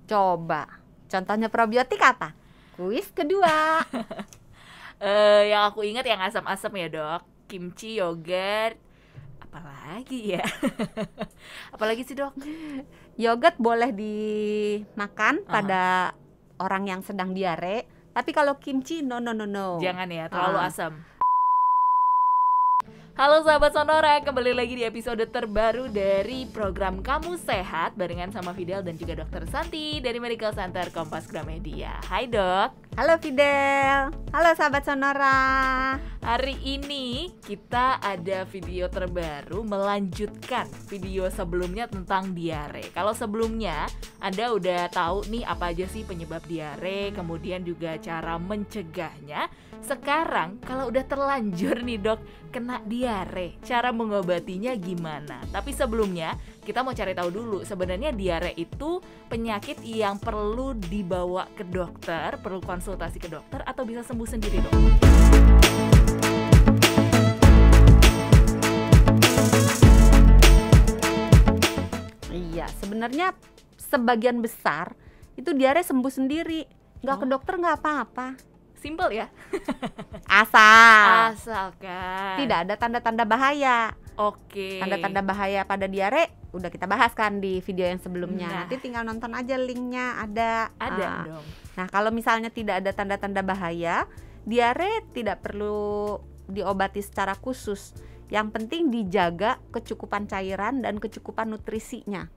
Coba, contohnya probiotik apa? Kuis kedua. Yang aku ingat yang asam-asam ya dok, kimchi, yogurt, apalagi ya? Apalagi sih dok? Yogurt boleh dimakan pada orang yang sedang diare, tapi kalau kimchi no. Jangan ya, terlalu asam. Halo sahabat Sonora, kembali lagi di episode terbaru dari program Kamu Sehat barengan sama Fidel dan juga Dr. Santi dari Medical Center Kompas Gramedia. Hai dok. Halo Fidel, halo sahabat Sonora. Hari ini kita ada video terbaru melanjutkan video sebelumnya tentang diare. Kalau sebelumnya Anda udah tahu nih apa aja sih penyebab diare, kemudian juga cara mencegahnya. Sekarang kalau udah terlanjur nih dok kena diare, cara mengobatinya gimana? Tapi sebelumnya kita mau cari tahu dulu sebenarnya diare itu penyakit yang perlu dibawa ke dokter, perlu konsultasi ke dokter atau bisa sembuh sendiri dok? Iya, sebenarnya sebagian besar itu diare sembuh sendiri, nggak ke dokter nggak apa-apa. Simple ya? Asalkan tidak ada tanda-tanda bahaya. Oke. Tanda-tanda bahaya pada diare udah kita bahas kan di video yang sebelumnya. Nanti tinggal nonton aja, linknya ada. Dong. Nah, kalau misalnya tidak ada tanda-tanda bahaya, diare tidak perlu diobati secara khusus. Yang penting dijaga kecukupan cairan dan kecukupan nutrisinya.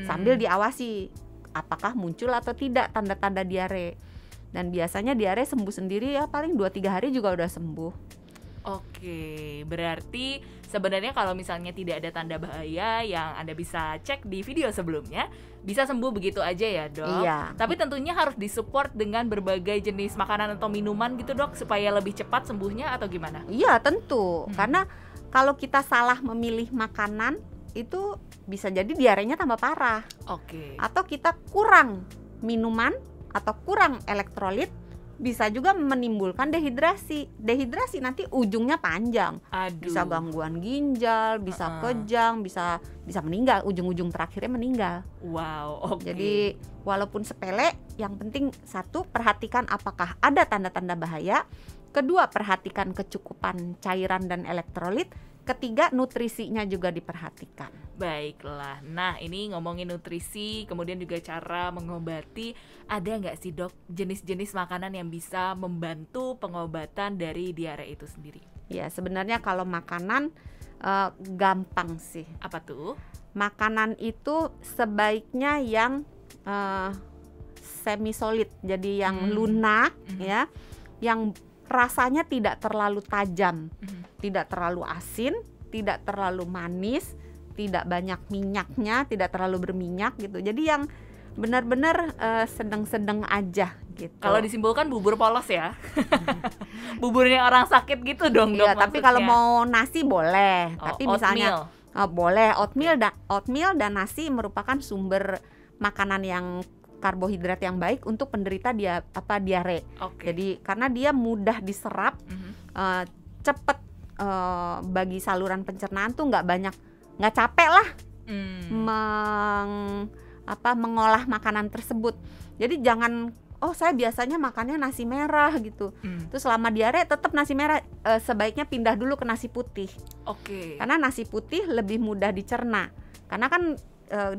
Sambil diawasi apakah muncul atau tidak tanda-tanda diare. Dan biasanya diare sembuh sendiri ya, paling 2-3 hari juga udah sembuh. Oke, berarti sebenarnya kalau misalnya tidak ada tanda bahaya yang Anda bisa cek di video sebelumnya, bisa sembuh begitu aja ya dok? Iya. Tapi tentunya harus disupport dengan berbagai jenis makanan atau minuman gitu dok, supaya lebih cepat sembuhnya atau gimana? Iya tentu, karena kalau kita salah memilih makanan itu bisa jadi diarenya tambah parah. Oke. Atau kita kurang minuman atau kurang elektrolit, bisa juga menimbulkan dehidrasi. Dehidrasi nanti ujungnya panjang. Aduh. Bisa gangguan ginjal, bisa kejang, bisa meninggal, ujung-ujung terakhirnya meninggal. Wow, oke. Jadi walaupun sepele, yang penting satu, perhatikan apakah ada tanda-tanda bahaya. Kedua, perhatikan kecukupan cairan dan elektrolit. Ketiga, nutrisinya juga diperhatikan. Baiklah, nah ini ngomongin nutrisi, kemudian juga cara mengobati. Ada nggak sih dok jenis-jenis makanan yang bisa membantu pengobatan dari diare itu sendiri? Ya sebenarnya kalau makanan gampang sih. Apa tuh? Makanan itu sebaiknya yang semi solid, jadi yang lunak ya, yang rasanya tidak terlalu tajam, tidak terlalu asin, tidak terlalu manis, tidak banyak minyaknya, tidak terlalu berminyak gitu. Jadi yang benar-benar sedang-sedang aja gitu. Kalau disimpulkan bubur polos ya. Buburnya orang sakit gitu dong dok. Iya, tapi kalau mau nasi boleh. Tapi misalnya boleh oatmeal dan nasi merupakan sumber makanan yang karbohidrat yang baik untuk penderita diare. Jadi karena dia mudah diserap, cepet bagi saluran pencernaan tuh nggak capek lah mengolah makanan tersebut. Jadi jangan saya biasanya makannya nasi merah gitu. Terus selama diare tetap nasi merah, sebaiknya pindah dulu ke nasi putih. Karena nasi putih lebih mudah dicerna. Karena kan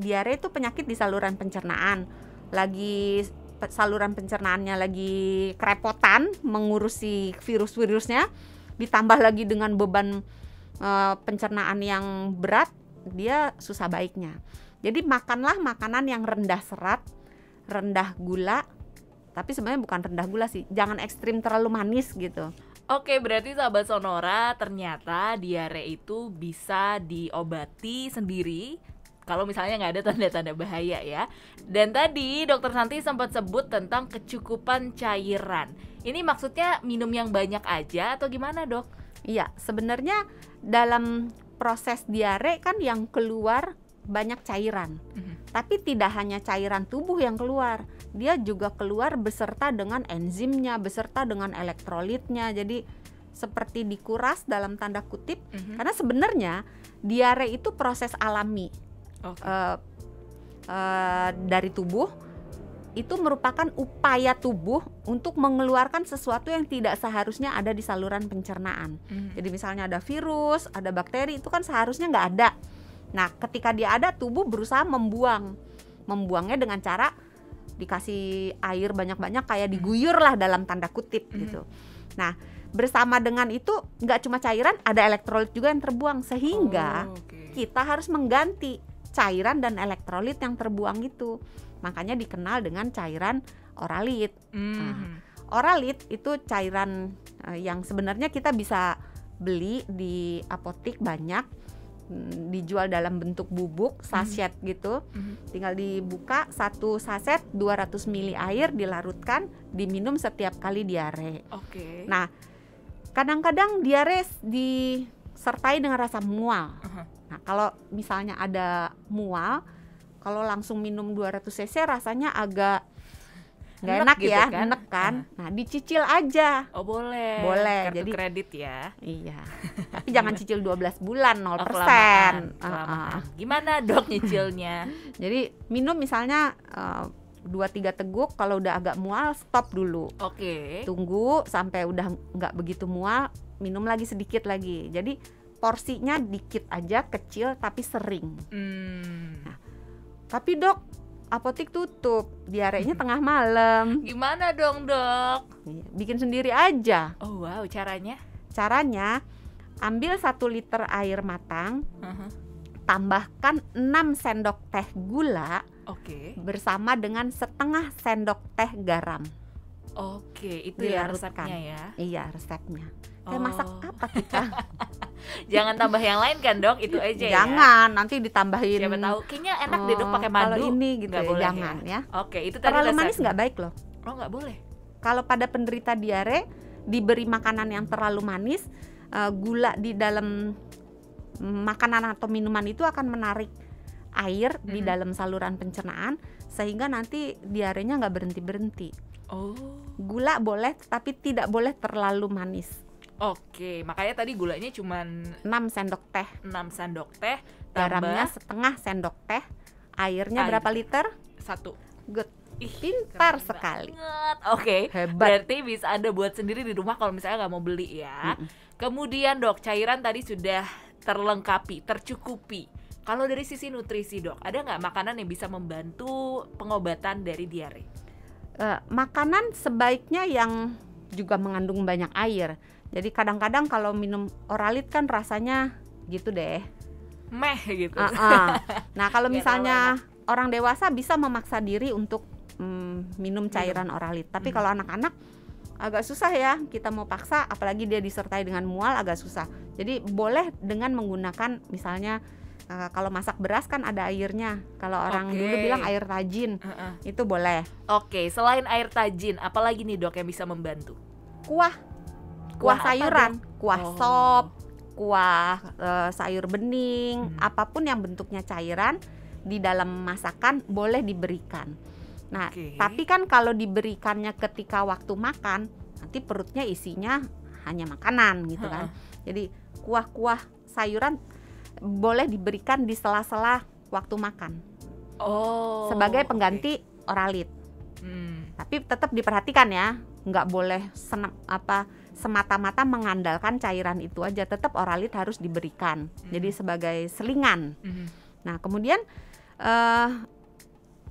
diare itu penyakit di saluran pencernaan. Lagi saluran pencernaannya lagi kerepotan mengurusi virus-virusnya, ditambah lagi dengan beban pencernaan yang berat, dia susah baiknya. Jadi makanlah makanan yang rendah serat, rendah gula, tapi sebenarnya bukan rendah gula sih, jangan ekstrim terlalu manis gitu. Oke, berarti sahabat Sonora, ternyata diare itu bisa diobati sendiri kalau misalnya nggak ada tanda-tanda bahaya ya. Dan tadi Dokter Santi sempat sebut tentang kecukupan cairan. Ini maksudnya minum yang banyak aja atau gimana dok? Iya, sebenarnya dalam proses diare kan yang keluar banyak cairan. Tapi tidak hanya cairan tubuh yang keluar, dia juga keluar beserta dengan enzimnya, beserta dengan elektrolitnya. Jadi seperti dikuras dalam tanda kutip, karena sebenarnya diare itu proses alami dari tubuh itu merupakan upaya tubuh untuk mengeluarkan sesuatu yang tidak seharusnya ada di saluran pencernaan. Jadi misalnya ada virus, ada bakteri, itu kan seharusnya nggak ada. Nah, ketika dia ada, tubuh berusaha membuangnya dengan cara dikasih air banyak-banyak, kayak diguyur lah dalam tanda kutip gitu. Nah, bersama dengan itu nggak cuma cairan, ada elektrolit juga yang terbuang, sehingga kita harus mengganti cairan dan elektrolit yang terbuang itu. Makanya dikenal dengan cairan oralit. Nah, oralit itu cairan yang sebenarnya kita bisa beli di apotik banyak, dijual dalam bentuk bubuk, saset gitu. Tinggal dibuka, satu saset 200 ml air, dilarutkan, diminum setiap kali diare. Nah, kadang-kadang diare disertai dengan rasa mual. Nah, kalau misalnya ada mual, kalau langsung minum 200 cc rasanya agak nggak enak gitu, ya, enak kan? Nah, dicicil aja. Oh, boleh. Boleh. Kartu jadi kredit ya. Iya. Tapi jangan cicil 12 bulan 0%. Kelamaan. Gimana dok nyicilnya? Jadi minum misalnya 2-3 teguk, kalau udah agak mual stop dulu. Tunggu sampai udah nggak begitu mual, minum lagi sedikit lagi. Jadi porsinya dikit aja, kecil tapi sering. Nah, tapi dok, apotik tutup, diarenya tengah malam. Gimana dong dok? Bikin sendiri aja. Oh wow, caranya? Caranya, ambil 1 liter air matang, tambahkan 6 sendok teh gula, bersama dengan setengah sendok teh garam. Itu ya resepnya ya? Iya, resepnya. Kayak masak apa kita? Jangan tambah yang lain kan dok, itu aja. Jangan, nanti ditambahin. Siapa tahu, kayaknya enak deh dok pakai madu. Kalau ini gitu nggak boleh jangan ya. Itu tadi terlalu manis nggak baik loh. Oh, nggak boleh. Kalau pada penderita diare diberi makanan yang terlalu manis, gula di dalam makanan atau minuman itu akan menarik air di dalam saluran pencernaan, sehingga nanti diarenya nggak berhenti-berhenti. Gula boleh, tapi tidak boleh terlalu manis. Makanya tadi gulanya cuman 6 sendok teh. 6 sendok teh, garamnya setengah sendok teh. Airnya berapa liter? 1. Good. Pintar sekali. Hebat. Berarti bisa Anda buat sendiri di rumah kalau misalnya nggak mau beli ya. Kemudian dok, cairan tadi sudah terlengkapi, tercukupi. Kalau dari sisi nutrisi dok, ada nggak makanan yang bisa membantu pengobatan dari diare? Makanan sebaiknya yang juga mengandung banyak air. Jadi kadang-kadang kalau minum oralit kan rasanya gitu deh, meh gitu. Nah, kalau misalnya orang dewasa bisa memaksa diri untuk minum cairan oralit. Tapi kalau anak-anak agak susah ya, kita mau paksa, apalagi dia disertai dengan mual, agak susah. Jadi boleh dengan menggunakan misalnya kalau masak beras kan ada airnya. Kalau orang dulu bilang air tajin, itu boleh. Selain air tajin, apalagi nih dok yang bisa membantu? Kuah sayuran, kuah sop, kuah sayur bening, apapun yang bentuknya cairan di dalam masakan boleh diberikan. Nah, tapi kan kalau diberikannya ketika waktu makan, nanti perutnya isinya hanya makanan gitu kan. Jadi kuah-kuah sayuran boleh diberikan di sela-sela waktu makan. Sebagai pengganti oralit. Tapi tetap diperhatikan ya, nggak boleh semata-mata mengandalkan cairan itu aja. Tetap oralit harus diberikan. Jadi sebagai selingan. Nah, kemudian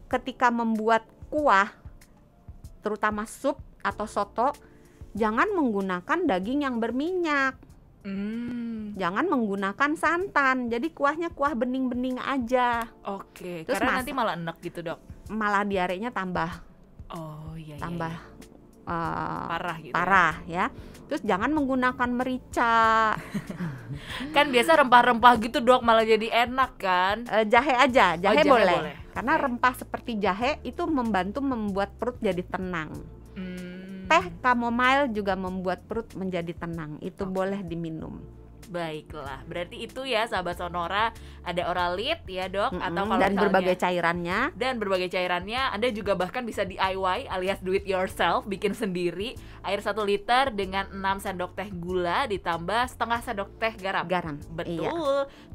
ketika membuat kuah, terutama sup atau soto, jangan menggunakan daging yang berminyak. Jangan menggunakan santan. Jadi kuahnya kuah bening-bening aja. Terus karena nanti malah enak gitu dok. Malah diarenya tambah parah gitu. Parah ya. Terus jangan menggunakan merica. Kan biasa rempah-rempah gitu dok, malah jadi enak kan. Jahe aja, jahe boleh. Karena rempah seperti jahe itu membuat perut jadi tenang. Teh chamomile juga membuat perut menjadi tenang. Itu boleh diminum. Baiklah, berarti itu ya sahabat Sonora, ada Oralit ya dok, atau kalau dan misalnya, berbagai cairannya Anda juga bahkan bisa DIY alias do it yourself, bikin sendiri. Air 1 liter dengan 6 sendok teh gula ditambah setengah sendok teh garam. Betul. Iya.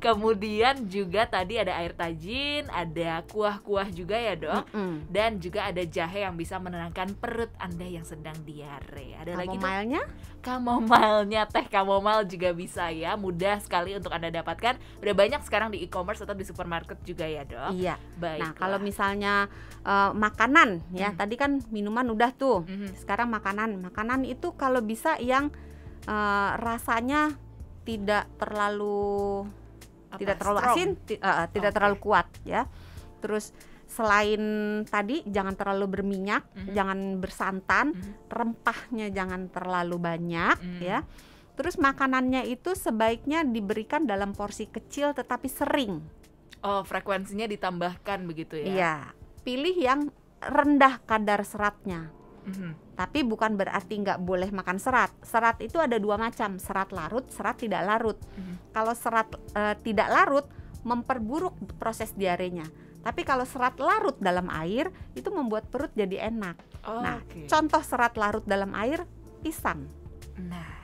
Kemudian juga tadi ada air tajin, ada kuah-kuah juga ya dok, dan juga ada jahe yang bisa menenangkan perut Anda yang sedang diare. Ada lagi dok? Kamomilnya, teh kamomil juga bisa ya, mudah sekali untuk Anda dapatkan. Udah banyak sekarang di e-commerce atau di supermarket juga ya dok. Iya. Baiklah. Nah kalau misalnya makanan ya, tadi kan minuman udah tuh, sekarang makanan itu kalau bisa yang rasanya tidak terlalu asin, tidak terlalu kuat ya. Terus selain tadi jangan terlalu berminyak, jangan bersantan, rempahnya jangan terlalu banyak ya. Terus makanannya itu sebaiknya diberikan dalam porsi kecil tetapi sering. Oh, frekuensinya ditambahkan begitu ya? Iya, pilih yang rendah kadar seratnya. Tapi bukan berarti nggak boleh makan serat. Serat itu ada 2 macam, serat larut, serat tidak larut. Kalau serat tidak larut memperburuk proses diarenya. Tapi kalau serat larut dalam air itu membuat perut jadi enak. Contoh serat larut dalam air, pisang. Nah,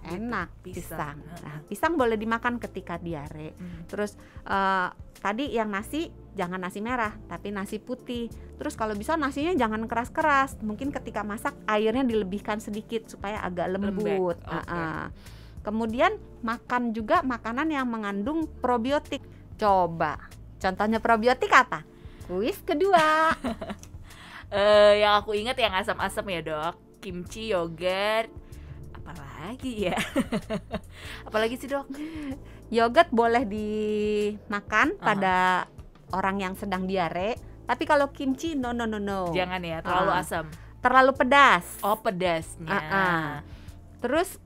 enak pisang. Nah, pisang boleh dimakan ketika diare. Terus tadi yang nasi jangan nasi merah, tapi nasi putih. Terus kalau bisa nasinya jangan keras-keras. Mungkin ketika masak airnya dilebihkan sedikit supaya agak lembut. Kemudian makan juga makanan yang mengandung probiotik. Coba contohnya probiotik apa? Kuis kedua. Yang aku ingat yang asam-asam ya dok, kimchi, yogurt, apalagi ya? Apalagi sih dok? Yogurt boleh dimakan pada orang yang sedang diare, tapi kalau kimchi no. Jangan ya, terlalu asam. Terlalu pedas. Oh, pedasnya. Terus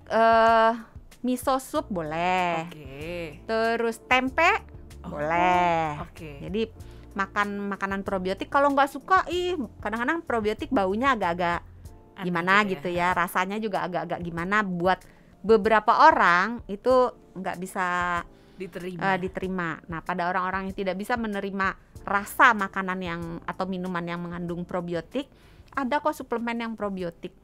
miso soup boleh. Terus tempe boleh. Jadi makan makanan probiotik. Kalau nggak suka, kadang-kadang probiotik baunya agak-agak gimana gitu ya. Rasanya juga agak-agak gimana. Buat beberapa orang itu nggak bisa diterima. Nah, pada orang-orang yang tidak bisa menerima rasa makanan yang atau minuman yang mengandung probiotik, ada kok suplemen yang probiotik.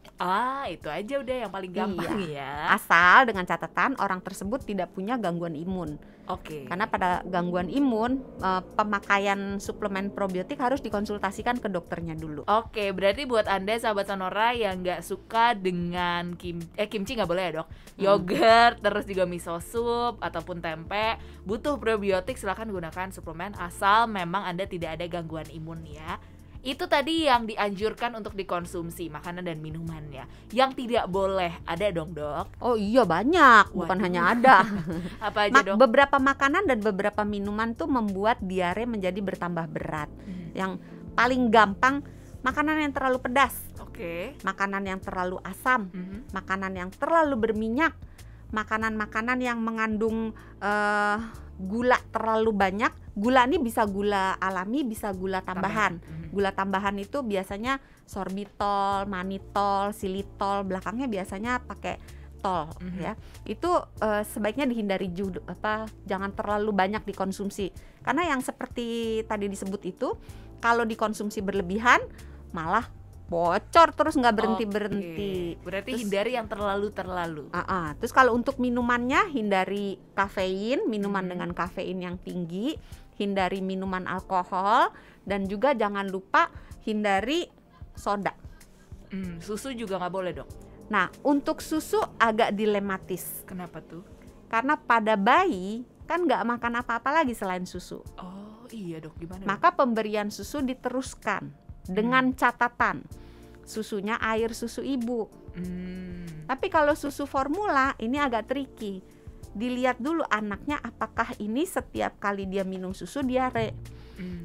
Itu aja udah yang paling gampang ya. Asal dengan catatan orang tersebut tidak punya gangguan imun. Karena pada gangguan imun, pemakaian suplemen probiotik harus dikonsultasikan ke dokternya dulu. Berarti buat Anda sahabat Sonora yang nggak suka dengan kimchi nggak boleh ya dok, yogurt, terus juga miso soup ataupun tempe, butuh probiotik silahkan gunakan suplemen asal memang Anda tidak ada gangguan imun ya. Itu tadi yang dianjurkan untuk dikonsumsi makanan dan minumannya. Yang tidak boleh ada dong dok? Oh iya banyak, bukan hanya ada. Apa aja dok? Beberapa makanan dan beberapa minuman tuh membuat diare menjadi bertambah berat. Yang paling gampang, makanan yang terlalu pedas, makanan yang terlalu asam, makanan yang terlalu berminyak, makanan-makanan yang mengandung gula terlalu banyak. Gula ini bisa gula alami, bisa gula tambahan. Gula tambahan itu biasanya sorbitol, manitol, silitol, belakangnya biasanya pakai tol ya. Itu sebaiknya dihindari jangan terlalu banyak dikonsumsi. Karena yang seperti tadi disebut itu kalau dikonsumsi berlebihan malah bocor terus nggak berhenti. Berarti hindari yang terlalu. Terus kalau untuk minumannya hindari kafein, minuman dengan kafein yang tinggi, hindari minuman alkohol, dan juga jangan lupa hindari soda. Susu juga nggak boleh dok? Nah untuk susu agak dilematis. Kenapa tuh? Karena pada bayi kan nggak makan apa-apa lagi selain susu. Oh iya dok, gimana? Maka pemberian susu diteruskan dengan catatan susunya air susu ibu. Tapi kalau susu formula ini agak tricky. Dilihat dulu anaknya apakah ini setiap kali dia minum susu diare.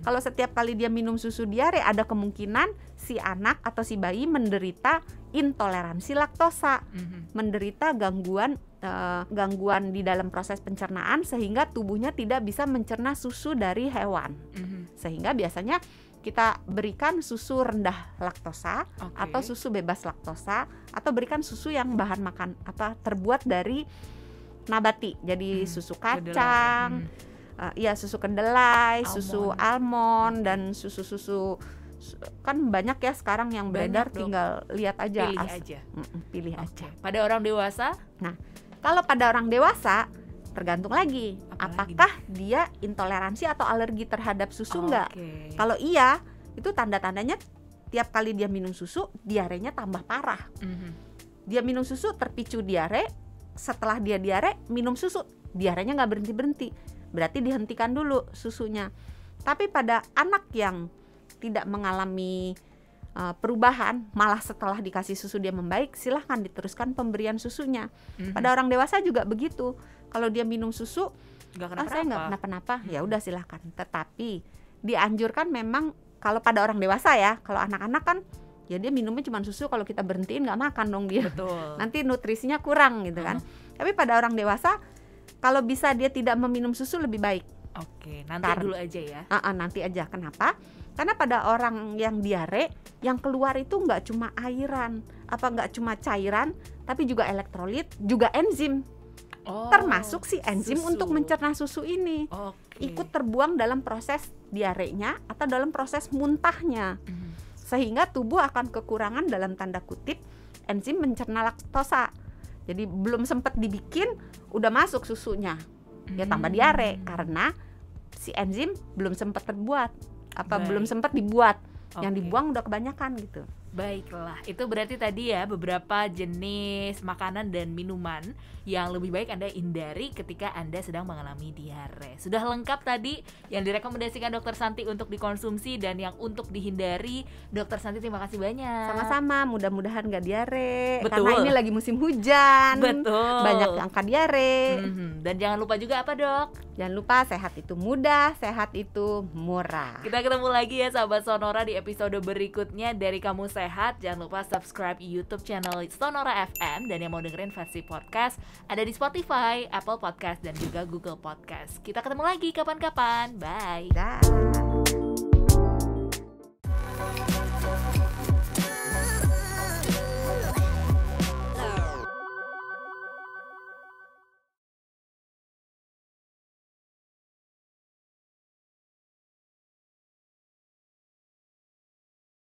Kalau setiap kali dia minum susu diare, ada kemungkinan si anak atau si bayi menderita intoleransi laktosa, menderita gangguan di dalam proses pencernaan sehingga tubuhnya tidak bisa mencerna susu dari hewan. Sehingga biasanya kita berikan susu rendah laktosa atau susu bebas laktosa, atau berikan susu yang bahan makan terbuat dari nabati. Jadi susu kacang, susu kedelai, susu almond dan susu kan banyak ya sekarang yang beredar, tinggal lihat aja. Pilih aja. Pada orang dewasa? Nah, kalau pada orang dewasa tergantung lagi apakah dia intoleransi atau alergi terhadap susu enggak. Kalau iya, itu tanda-tandanya tiap kali dia minum susu diarenya tambah parah. Dia minum susu terpicu diare, setelah dia diare minum susu diarenya nggak berhenti-berhenti, berarti dihentikan dulu susunya. Tapi pada anak yang tidak mengalami perubahan, malah setelah dikasih susu dia membaik, silahkan diteruskan pemberian susunya. Pada orang dewasa juga begitu. Kalau dia minum susu, saya nggak kenapa-napa, ya udah silahkan. Tetapi dianjurkan memang kalau pada orang dewasa ya, kalau anak-anak kan ya dia minumnya cuma susu, kalau kita berhentiin nggak makan dong dia. Betul. Nanti nutrisinya kurang gitu kan. Tapi pada orang dewasa kalau bisa dia tidak meminum susu lebih baik. Nanti dulu aja ya. Nanti aja. Kenapa? Karena pada orang yang diare, yang keluar itu nggak cuma airan, nggak cuma cairan, tapi juga elektrolit, juga enzim. Termasuk si enzim untuk mencerna susu ini ikut terbuang dalam proses diarenya atau dalam proses muntahnya, sehingga tubuh akan kekurangan dalam tanda kutip enzim mencerna laktosa. Jadi belum sempat dibikin udah masuk susunya, dia tambah diare karena si enzim belum sempat terbuat, belum sempat dibuat, yang dibuang udah kebanyakan gitu. Baiklah, itu berarti tadi ya beberapa jenis makanan dan minuman yang lebih baik Anda hindari ketika Anda sedang mengalami diare. Sudah lengkap tadi yang direkomendasikan Dokter Santi untuk dikonsumsi dan yang untuk dihindari. Dokter Santi, terima kasih banyak. Sama-sama, mudah-mudahan gak diare. Betul. Karena ini lagi musim hujan. Betul. Banyak angka diare. Dan jangan lupa juga apa, Dok? Jangan lupa sehat itu mudah, sehat itu murah. Kita ketemu lagi ya sahabat Sonora di episode berikutnya dari Kamu Sehat. Jangan lupa subscribe YouTube channel Sonora FM, dan yang mau dengerin versi podcast ada di Spotify, Apple Podcast dan juga Google Podcast. Kita ketemu lagi kapan-kapan. Bye. Dah.